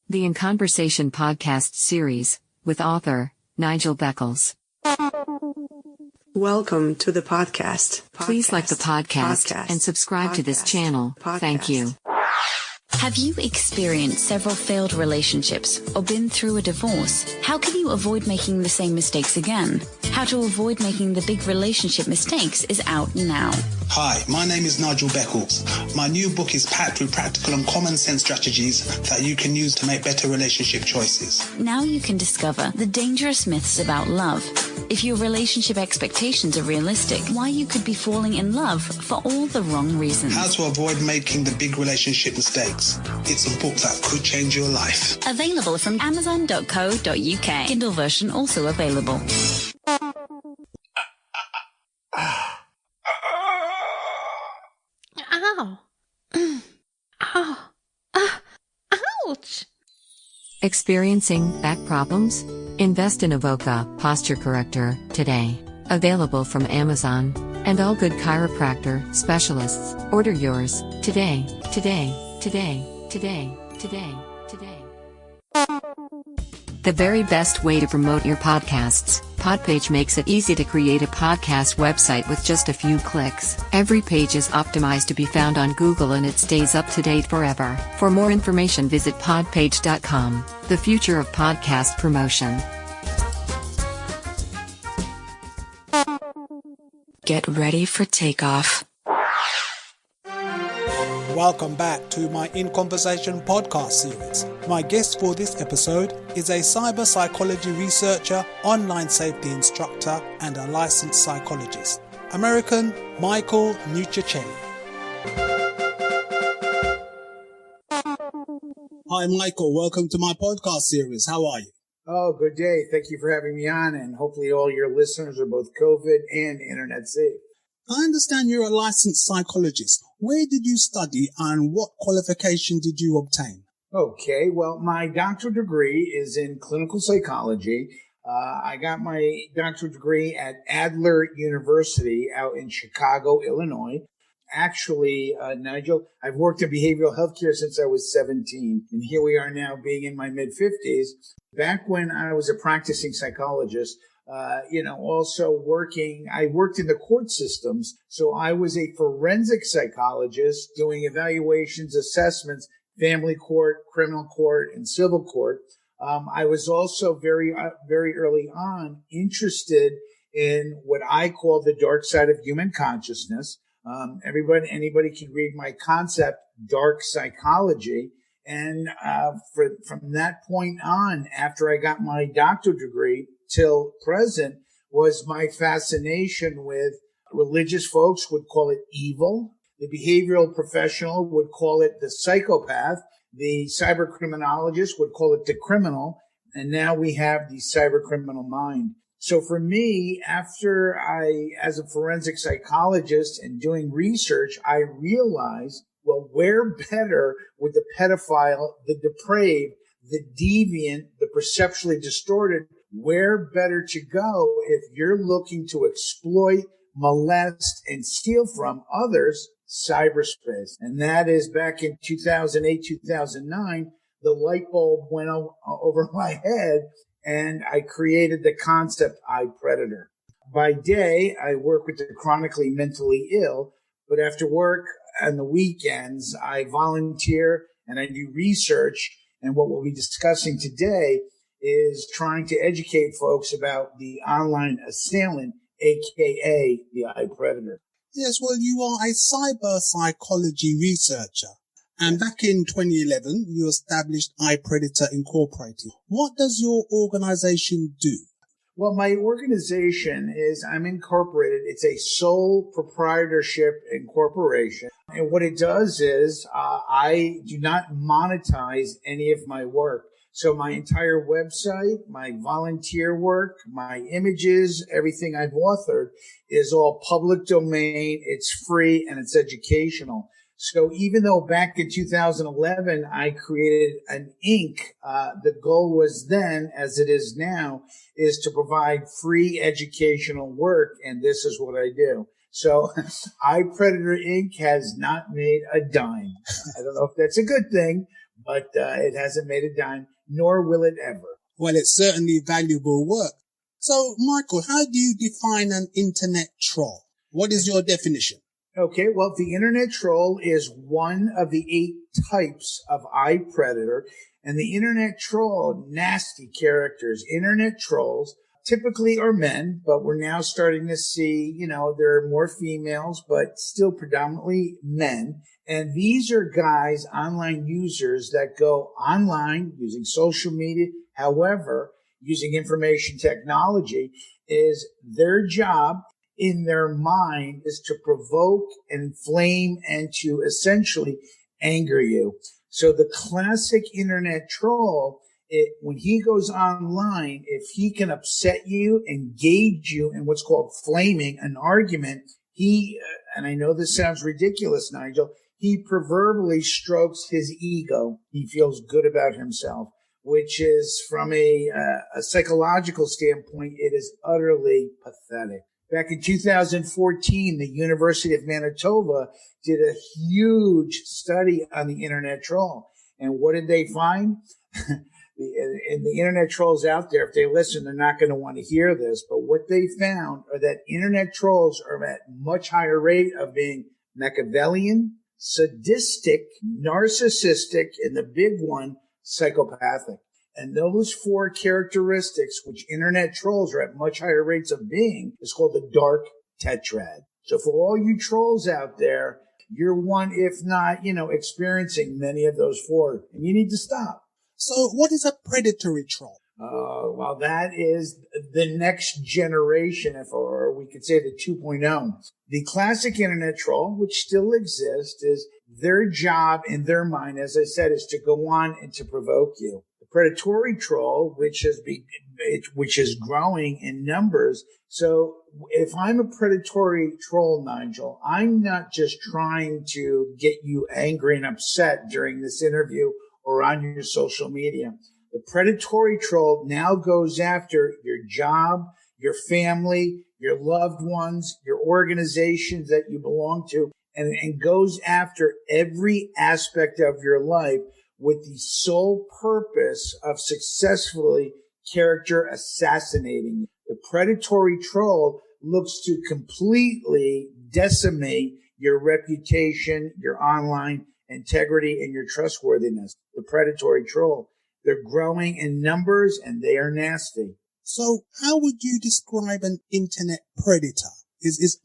The In Conversation podcast series, with author Nigel Beckles. Welcome to the podcast. Please like the podcast and subscribe to this channel. Thank you. Have you experienced several failed relationships or been through a divorce? How can you avoid making the same mistakes again? How to avoid making the big relationship mistakes is out now. Hi, my name is Nigel Beckles. My new book is packed with practical and common sense strategies that you can use to make better relationship choices. Now you can discover the dangerous myths about love. If your relationship expectations are realistic, why you could be falling in love for all the wrong reasons. How to avoid making the big relationship mistakes. It's a book that could change your life. Available from amazon.co.uk. Kindle version also available. Ow. Ouch. Experiencing back problems? Invest in Avoca Posture Corrector today. Available from Amazon and all good chiropractor specialists. Order yours today. The very best way to promote your podcasts. Podpage makes it easy to create a podcast website with just a few clicks. Every page is optimized to be found on Google and it stays up to date forever. For more information, visit podpage.com. The future of podcast promotion. Get ready for takeoff. Welcome back to my In Conversation podcast series. My guest for this episode is a cyber psychology researcher, online safety instructor, and a licensed psychologist. American Michael Nuccitelli. Hi Michael, welcome to my podcast series. How are you? Oh, good day. Thank you for having me on, and hopefully all your listeners are both COVID and internet safe. I understand you're a licensed psychologist. Where did you study and what qualification did you obtain? Okay, well, my doctoral degree is in clinical psychology. I got my doctoral degree at Adler University out in Chicago, Illinois. Actually, Nigel, I've worked in behavioral healthcare since I was 17, and here we are now being in my mid-50s. Back when I was a practicing psychologist, also I worked in the court systems. So I was a forensic psychologist doing evaluations, assessments, family court, criminal court, and civil court. I was also very early on interested in what I call the dark side of human consciousness. Anybody can read my concept, Dark Psychology. And from that point on, after I got my doctorate degree till present, was my fascination with religious folks would call it evil. The behavioral professional would call it the psychopath. The cyber criminologist would call it the criminal. And now we have the cyber criminal mind. So for me, after as a forensic psychologist and doing research, I realized, well, where better would the pedophile, the depraved, the deviant, the perceptually distorted, where better to go if you're looking to exploit, molest, and steal from others? Cyberspace. And that is back in 2008, 2009, the light bulb went over my head and I created the concept iPredator. By day, I work with the chronically mentally ill, but after work and the weekends, I volunteer and I do research. And what we'll be discussing today is trying to educate folks about the online assailant, aka the iPredator. Yes, well, you are a cyber psychology researcher. And back in 2011, you established iPredator Incorporated. What does your organization do? Well, my organization I'm incorporated. It's a sole proprietorship incorporation. And what it does is I do not monetize any of my work. So my entire website, my volunteer work, my images, everything I've authored is all public domain. It's free and it's educational. So even though back in 2011, I created an Inc., the goal was then, as it is now, is to provide free educational work. And this is what I do. So iPredator Inc. has not made a dime. I don't know if that's a good thing, but it hasn't made a dime, nor will it ever. Well, it's certainly valuable work. So, Michael, how do you define an internet troll? What is your definition? Okay, well, the internet troll is one of the 8 types of iPredator. And the internet troll, nasty characters. Internet trolls typically are men, but we're now starting to see, there are more females, but still predominantly men. And these are guys, online users that go online using social media. However, using information technology is their job in their mind is to provoke and inflame and to essentially anger you. So the classic internet troll, when he goes online, if he can upset you, engage you in what's called flaming, an argument, and I know this sounds ridiculous, Nigel, he proverbially strokes his ego. He feels good about himself, which is from a psychological standpoint, it is utterly pathetic. Back in 2014, the University of Manitoba did a huge study on the internet troll. And what did they find? The internet trolls out there, if they listen, they're not going to want to hear this. But what they found are that internet trolls are at much higher rate of being Machiavellian, sadistic, narcissistic, and the big one, psychopathic. And those 4 characteristics, which internet trolls are at much higher rates of being, is called the dark tetrad. So for all you trolls out there, you're one, if not, experiencing many of those 4, and you need to stop. So what is a predatory troll? Well, that is the next generation, or we could say the 2.0. The classic internet troll, which still exists, is their job in their mind, as I said, is to go on and to provoke you. The predatory troll, which is growing in numbers. So if I'm a predatory troll, Nigel, I'm not just trying to get you angry and upset during this interview or on your social media. The predatory troll now goes after your job, your family, your loved ones, your organizations that you belong to, and goes after every aspect of your life with the sole purpose of successfully character assassinating you. The predatory troll looks to completely decimate your reputation, your online integrity, and your trustworthiness. The predatory troll. They're growing in numbers and they are nasty. So how would you describe an internet predator?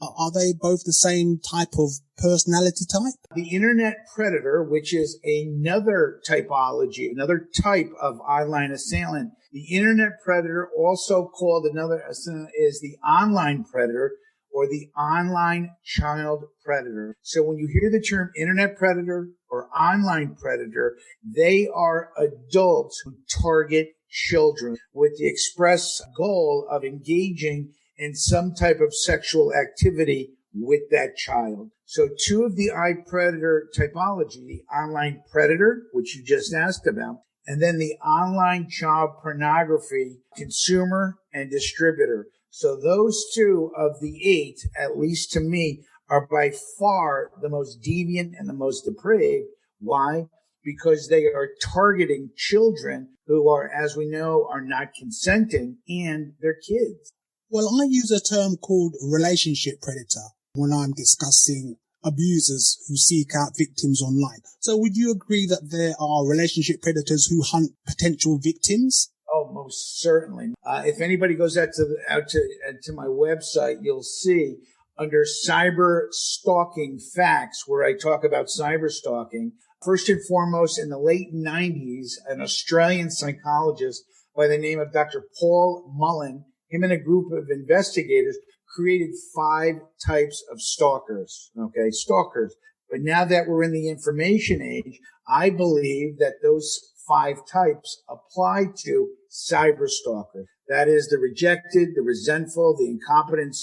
Are they both the same type of personality type? The internet predator, which is another typology, another type of online assailant. The internet predator, also called another assailant, is the online predator or the online child predator. So when you hear the term internet predator or online predator, they are adults who target children with the express goal of engaging in some type of sexual activity with that child. So 2 of the iPredator typology, the online predator, which you just asked about, and then the online child pornography consumer and distributor. So those 2 of the 8, at least to me, are by far the most deviant and the most depraved. Why? Because they are targeting children who are, as we know, are not consenting, and their kids. Well, I use a term called relationship predator when I'm discussing abusers who seek out victims online. So would you agree that there are relationship predators who hunt potential victims? Oh, most certainly. If anybody goes out to my website, you'll see under Cyberstalking facts, where I talk about cyberstalking. First and foremost, in the late 90s, an Australian psychologist by the name of Dr. Paul Mullen, him and a group of investigators, created 5 types of stalkers. Okay, stalkers. But now that we're in the information age, I believe that those 5 types apply to cyberstalkers. That is the rejected, the resentful, the incompetent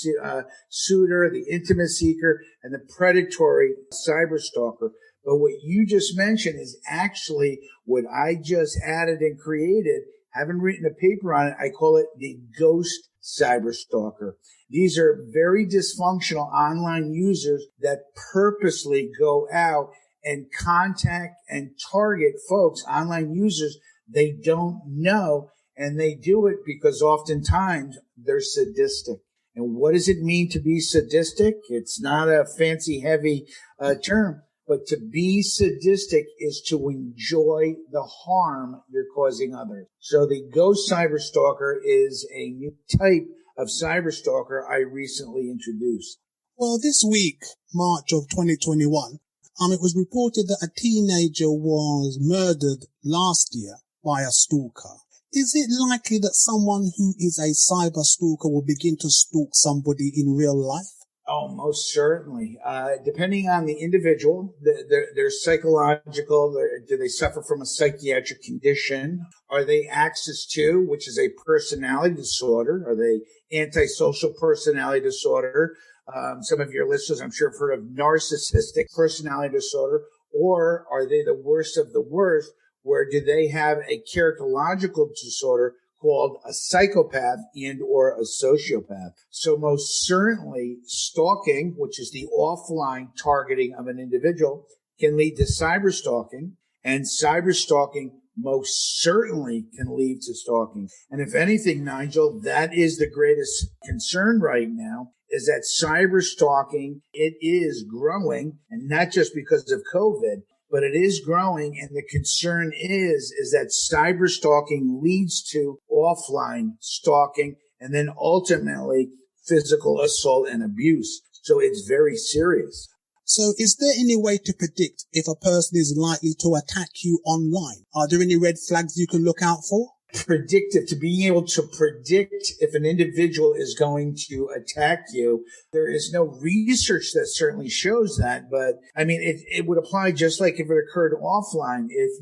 suitor, the intimate seeker, and the predatory cyberstalker. But what you just mentioned is actually what I just added and created. Haven't written a paper on it. I call it the ghost cyberstalker. These are very dysfunctional online users that purposely go out and contact and target folks, online users they don't know. And they do it because oftentimes they're sadistic. And what does it mean to be sadistic? It's not a fancy, heavy term, but to be sadistic is to enjoy the harm you're causing others. So the ghost cyberstalker is a new type of cyberstalker I recently introduced. Well, this week, March of 2021, it was reported that a teenager was murdered last year by a stalker. Is it likely that someone who is a cyber stalker will begin to stalk somebody in real life? Oh, most certainly. Depending on the individual, their psychological, do they suffer from a psychiatric condition? Are they Axis 2, which is a personality disorder? Are they antisocial personality disorder? Some of your listeners, I'm sure, have heard of narcissistic personality disorder. Or are they the worst of the worst? Where do they have a characterological disorder called a psychopath and or a sociopath? So most certainly stalking, which is the offline targeting of an individual, can lead to cyberstalking, and cyberstalking most certainly can lead to stalking. And if anything, Nigel, that is the greatest concern right now, is that cyberstalking, it is growing, and not just because of COVID, but it is growing, and the concern is that cyberstalking leads to offline stalking and then ultimately physical assault and abuse. So it's very serious. So is there any way to predict if a person is likely to attack you online? Are there any red flags you can look out for? Predictive, to being able to predict if an individual is going to attack you. There is no research that certainly shows that, but I mean, it would apply just like if it occurred offline. If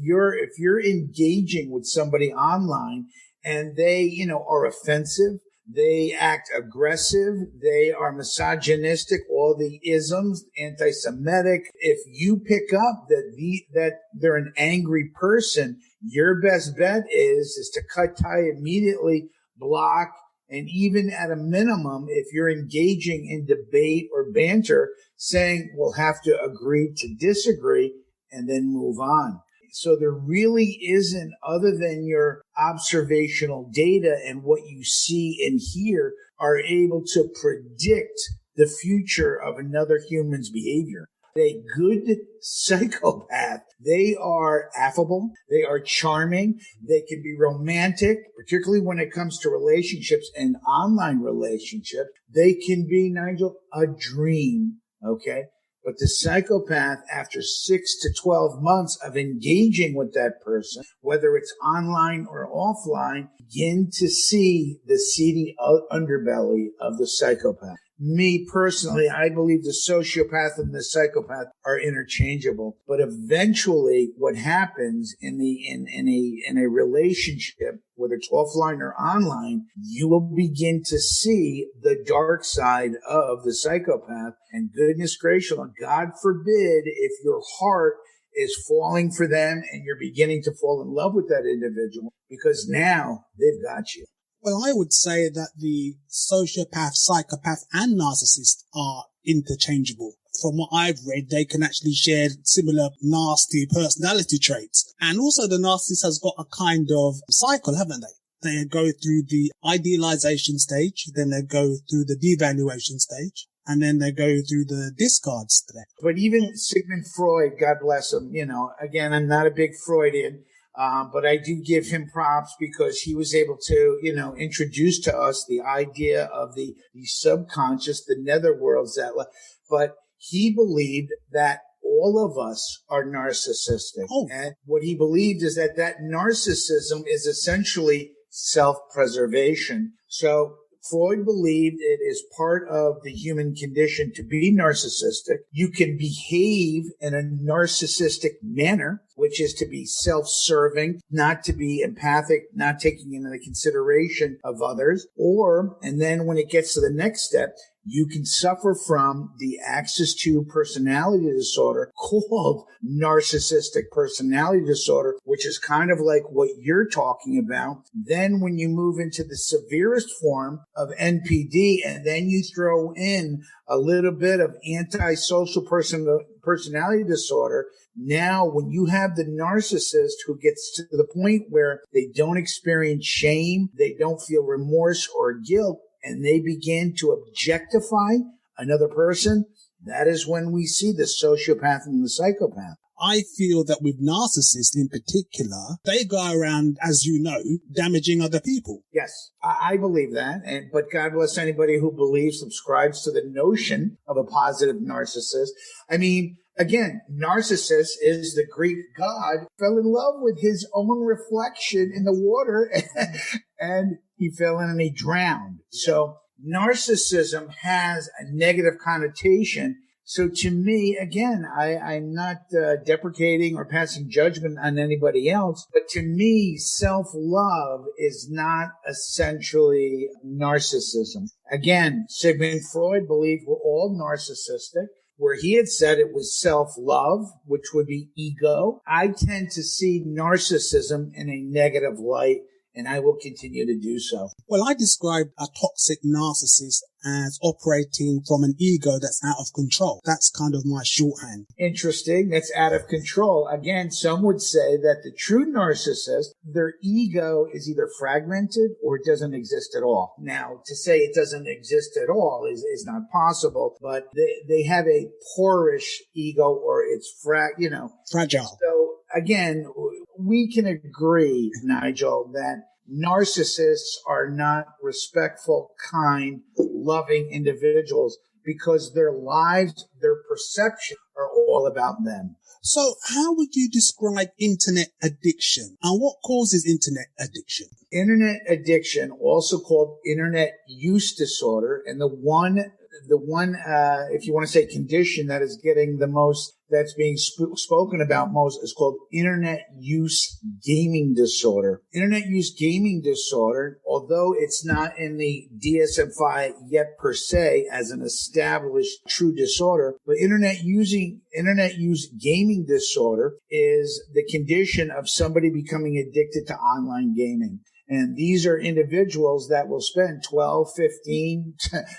you're engaging with somebody online and they, are offensive, they act aggressive, they are misogynistic, all the isms, anti-Semitic. If you pick up that they're an angry person, your best bet is to cut tie immediately, block, and even at a minimum, if you're engaging in debate or banter, saying we'll have to agree to disagree and then move on. So there really isn't, other than your observational data and what you see and hear, are able to predict the future of another human's behavior. A good psychopath, they are affable, they are charming, they can be romantic, particularly when it comes to relationships and online relationships. They can be, Nigel, a dream, okay? But the psychopath, after 6 to 12 months of engaging with that person, whether it's online or offline, begin to see the seedy underbelly of the psychopath. Me personally, I believe the sociopath and the psychopath are interchangeable. But eventually, what happens in a relationship, whether it's offline or online, you will begin to see the dark side of the psychopath. And goodness gracious, God forbid, if your heart is falling for them and you're beginning to fall in love with that individual, because now they've got you. Well, I would say that the sociopath, psychopath, and narcissist are interchangeable. From what I've read, they can actually share similar nasty personality traits. And also the narcissist has got a kind of cycle, haven't they? They go through the idealization stage, then they go through the devaluation stage, and then they go through the discard stage. But even Sigmund Freud, God bless him, again, I'm not a big Freudian, but I do give him props because he was able to, introduce to us the idea of the subconscious, the netherworlds, but he believed that all of us are narcissistic. Oh. And what he believed is that narcissism is essentially self-preservation. So Freud believed it is part of the human condition to be narcissistic. You can behave in a narcissistic manner, which is to be self-serving, not to be empathic, not taking into the consideration of others. And then when it gets to the next step, you can suffer from the Axis 2 personality disorder called narcissistic personality disorder, which is kind of like what you're talking about. Then when you move into the severest form of NPD, and then you throw in a little bit of antisocial personality disorder, Now, when you have the narcissist who gets to the point where they don't experience shame, they don't feel remorse or guilt, and they begin to objectify another person, that is when we see the sociopath and the psychopath. I feel that with narcissists in particular, they go around, as you know, damaging other people. Yes, I believe that. But God bless anybody who believes, subscribes to the notion of a positive narcissist. I mean, again, Narcissus is the Greek god, fell in love with his own reflection in the water and he fell in and he drowned. So narcissism has a negative connotation. So to me, again, I'm not deprecating or passing judgment on anybody else, but to me, self-love is not essentially narcissism. Again, Sigmund Freud believed we're all narcissistic, where he had said it was self-love, which would be ego. I tend to see narcissism in a negative light, and I will continue to do so. Well, I describe a toxic narcissist as operating from an ego that's out of control. That's kind of my shorthand. Interesting. That's out of control. Again, some would say that the true narcissist, their ego is either fragmented or it doesn't exist at all. Now, to say it doesn't exist at all is not possible, but they have a porous ego, or it's fragile. So again, we can agree, Nigel, that narcissists are not respectful, kind, loving individuals because their lives, their perception are all about them. So how would you describe internet addiction, and what causes internet addiction? Internet addiction, also called internet use disorder, and the one, if you want to say condition that is getting the most, that's being spoken about most, is called internet use gaming disorder. Internet use gaming disorder, although it's not in the DSM-5 yet per se as an established true disorder, but internet use gaming disorder is the condition of somebody becoming addicted to online gaming. And these are individuals that will spend 12, 15,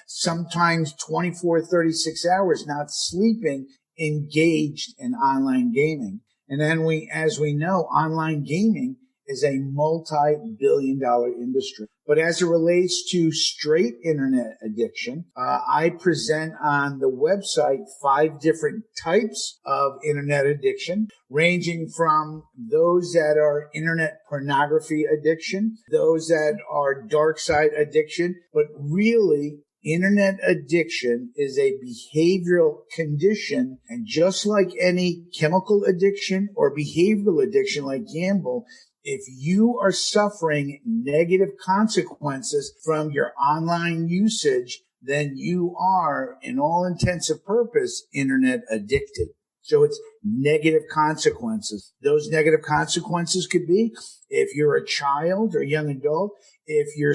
sometimes 24, 36 hours not sleeping, engaged in online gaming. And then as we know, online gaming is a multi-billion-dollar industry. But as it relates to straight internet addiction, I present on the website 5 different types of internet addiction, ranging from those that are internet pornography addiction, those that are dark side addiction, but really internet addiction is a behavioral condition, and just like any chemical addiction or behavioral addiction like gamble, if you are suffering negative consequences from your online usage, then you are, in all intents and purposes, internet addicted. So it's negative consequences. Those negative consequences could be if you're a child or young adult, if your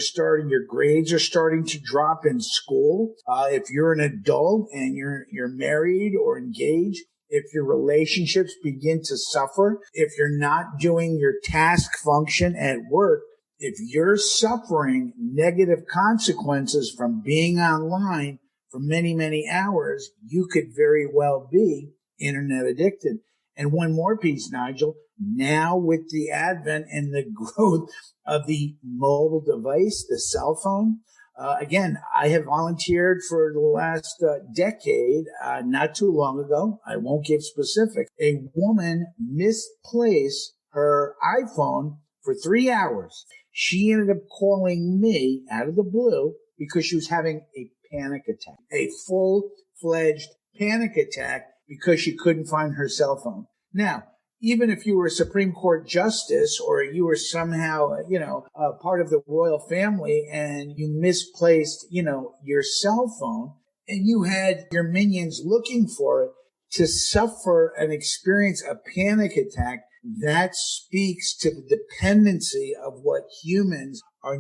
grades are starting to drop in school, if you're an adult and you're married or engaged, if your relationships begin to suffer, if you're not doing your task function at work, if you're suffering negative consequences from being online for many, many hours, you could very well be internet addicted. And one more piece, Nigel, now with the advent and the growth of the mobile device, the cell phone, again, I have volunteered for the last decade, not too long ago. I won't give specific. A woman misplaced her iPhone for 3 hours. She ended up calling me out of the blue because she was having a panic attack, a full-fledged panic attack because she couldn't find her cell phone. Now, even if you were a Supreme Court justice or you were somehow, part of the royal family and you misplaced, your cell phone and you had your minions looking for it, to suffer and experience a panic attack, that speaks to the dependency of what humans are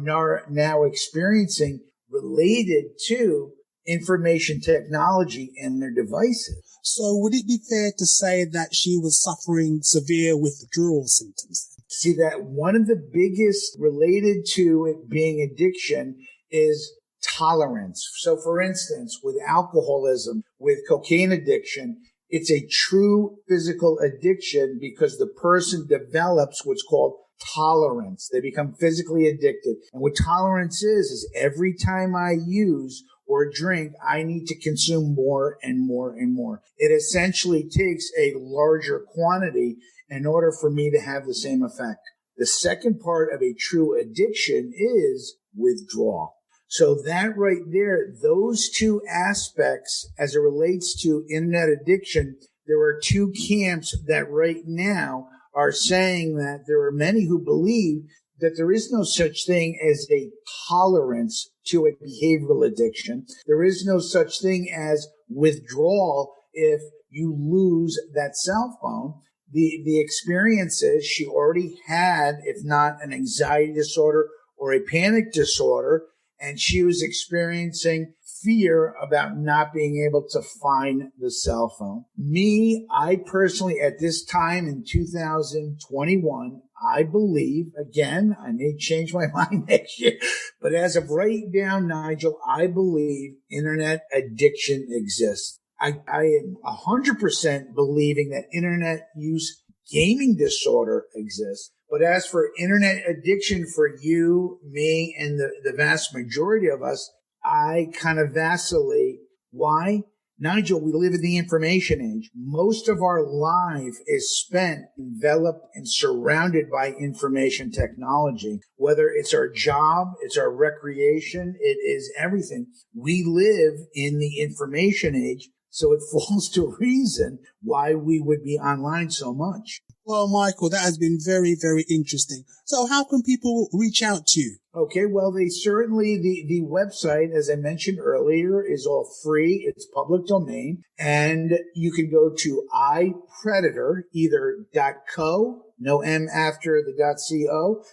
now experiencing related to information technology and their devices. So would it be fair to say that she was suffering severe withdrawal symptoms? See, that one of the biggest related to it being addiction is tolerance. So for instance, with alcoholism, with cocaine addiction, It's a true physical addiction because the person develops what's called tolerance. They become physically addicted. And what tolerance is every time I use or drink, I need to consume more and more and more. It essentially takes a larger quantity in order for me to have the same effect. The second part of a true addiction is withdrawal. So that right there, those two aspects as it relates to internet addiction, there are two camps that right now are saying that there are many who believe that there is no such thing as a tolerance to a behavioral addiction. There is no such thing as withdrawal if you lose that cell phone. The experience is she already had, if not an anxiety disorder or a panic disorder, and she was experiencing fear about not being able to find the cell phone. Me, I personally, at this time in 2021, I believe, again, I may change my mind next year, but as of right now, Nigel, I believe internet addiction exists. I am 100% believing that internet use gaming disorder exists. But as for internet addiction for you, me, and the vast majority of us, I kind of vacillate. Why? Nigel, we live in the information age. Most of our life is spent, enveloped, and surrounded by information technology. Whether it's our job, it's our recreation, it is everything. We live in the information age, so it falls to reason why we would be online so much. Well, Michael, that has been very, very interesting. So how can people reach out to you? Okay, well, they certainly, the website, as I mentioned earlier, is all free. It's public domain. And you can go to iPredator, either .co, no M after the .co,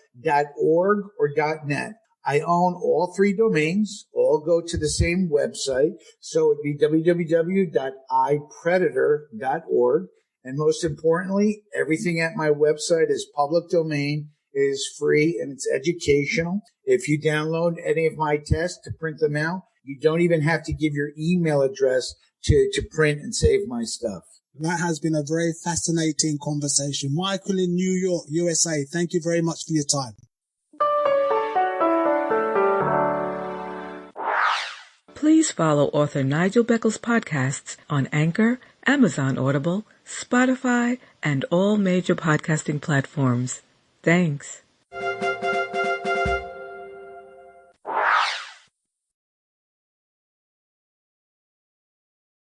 .org, or .net. I own all three domains, all go to the same website. So it'd be www.ipredator.org. And most importantly, everything at my website is public domain, is free, and it's educational. If you download any of my tests to print them out, you don't even have to give your email address to print and save my stuff. That has been a very fascinating conversation. Michael in New York, USA, thank you very much for your time. Please follow author Nigel Beckles' podcasts on Anchor, Amazon Audible, Spotify, and all major podcasting platforms. Thanks.